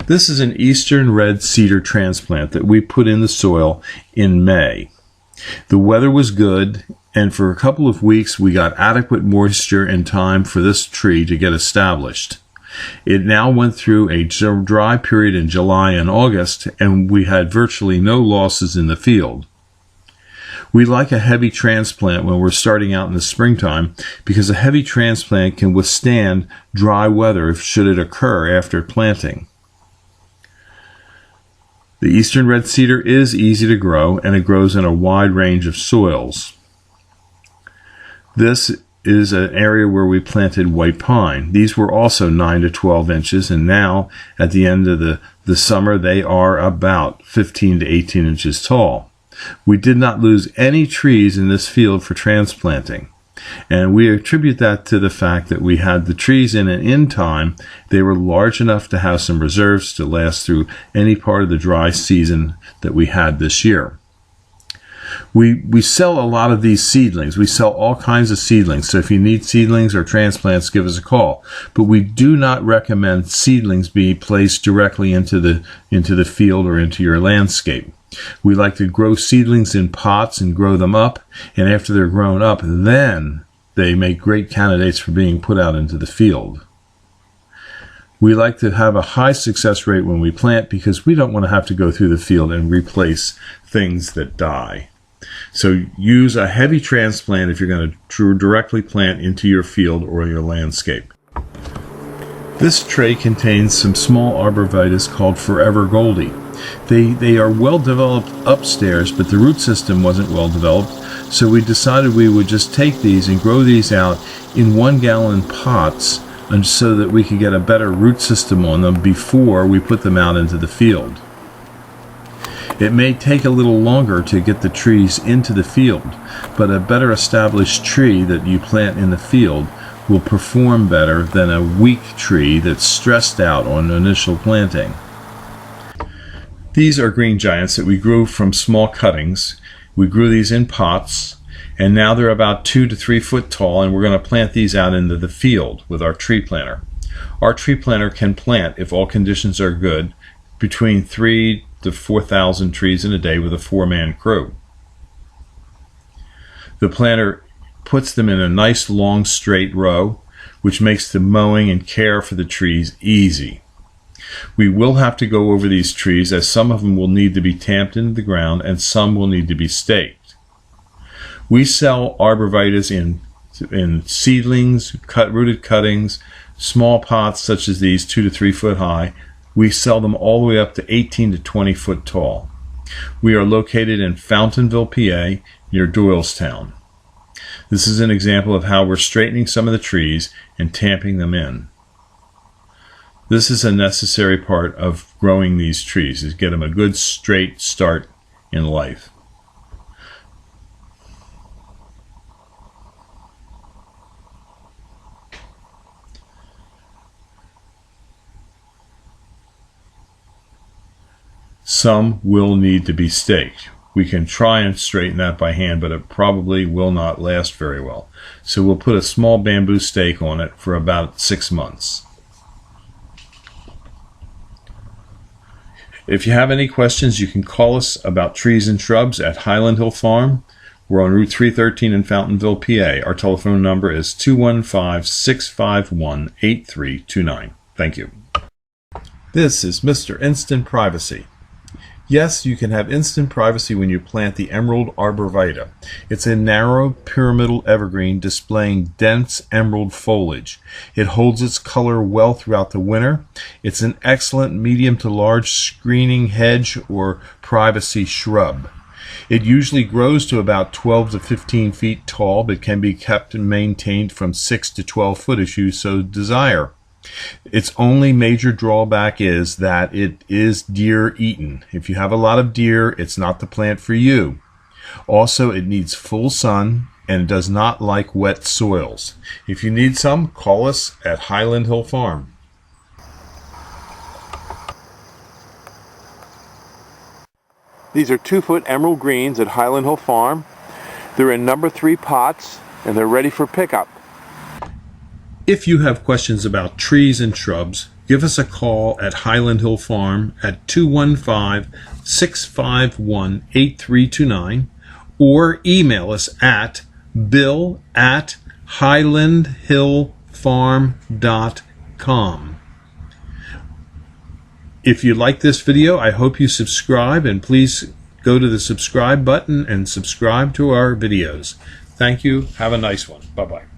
This is an eastern red cedar transplant that we put in the soil in May. The weather was good, and for a couple of weeks we got adequate moisture and time for this tree to get established. It now went through a dry period in July and August, and we had virtually no losses in the field. We like a heavy transplant when we're starting out in the springtime because a heavy transplant can withstand dry weather should it occur after planting. The eastern red cedar is easy to grow, and it grows in a wide range of soils. This is an area where we planted white pine. These were also 9 to 12 inches, and now at the end of the summer they are about 15 to 18 inches tall. We did not lose any trees in this field for transplanting, and we attribute that to the fact that we had the trees in time. They were large enough to have some reserves to last through any part of the dry season that we had this year. We sell a lot of these seedlings. We sell all kinds of seedlings. So if you need seedlings or transplants, give us a call. But we do not recommend seedlings be placed directly into the field or into your landscape. We like to grow seedlings in pots and grow them up, and after they're grown up, then they make great candidates for being put out into the field. We like to have a high success rate when we plant because we don't want to have to go through the field and replace things that die. So use a heavy transplant if you're going to directly plant into your field or your landscape. This tray contains some small arborvitae called Forever Goldie. They are well developed upstairs, but the root system wasn't well developed, so we decided we would just take these and grow these out in 1-gallon pots, and so that we could get a better root system on them before we put them out into the field. It may take a little longer to get the trees into the field, but a better established tree that you plant in the field will perform better than a weak tree that's stressed out on initial planting. These are green giants that we grew from small cuttings. We grew these in pots, and now they're about 2 to 3 foot tall, and we're going to plant these out into the field with our tree planter. Our tree planter can plant, if all conditions are good, between 3,000 to 4,000 trees in a day with a 4-man crew. The planter puts them in a nice long straight row, which makes the mowing and care for the trees easy. We will have to go over these trees, as some of them will need to be tamped into the ground and some will need to be staked. We sell arborvitaes in seedlings, rooted cuttings, small pots such as these, 2 to 3 foot high. We sell them all the way up to 18 to 20 foot tall. We are located in Fountainville, PA, near Doylestown. This is an example of how we're straightening some of the trees and tamping them in. This is a necessary part of growing these trees, is get them a good straight start in life. Some will need to be staked. We can try and straighten that by hand, but it probably will not last very well. So we'll put a small bamboo stake on it for about 6 months. If you have any questions, you can call us about trees and shrubs at Highland Hill Farm. We're on Route 313 in Fountainville, PA. Our telephone number is 215-651-8329. Thank you. This is Mr. Instant Privacy. Yes, you can have instant privacy when you plant the Emerald Arborvitae. It's a narrow pyramidal evergreen displaying dense emerald foliage. It holds its color well throughout the winter. It's an excellent medium to large screening hedge or privacy shrub. It usually grows to about 12 to 15 feet tall, but can be kept and maintained from 6 to 12 foot as you so desire. Its only major drawback is that it is deer eaten. If you have a lot of deer, it's not the plant for you. Also, it needs full sun and does not like wet soils. If you need some, call us at Highland Hill Farm. These are 2-foot emerald greens at Highland Hill Farm. They're in number 3 pots and they're ready for pickup. If you have questions about trees and shrubs, give us a call at Highland Hill Farm at 215-651-8329 or email us at bill@highlandhillfarm.com. If you like this video, I hope you subscribe, and please go to the subscribe button and subscribe to our videos. Thank you. Have a nice one. Bye-bye.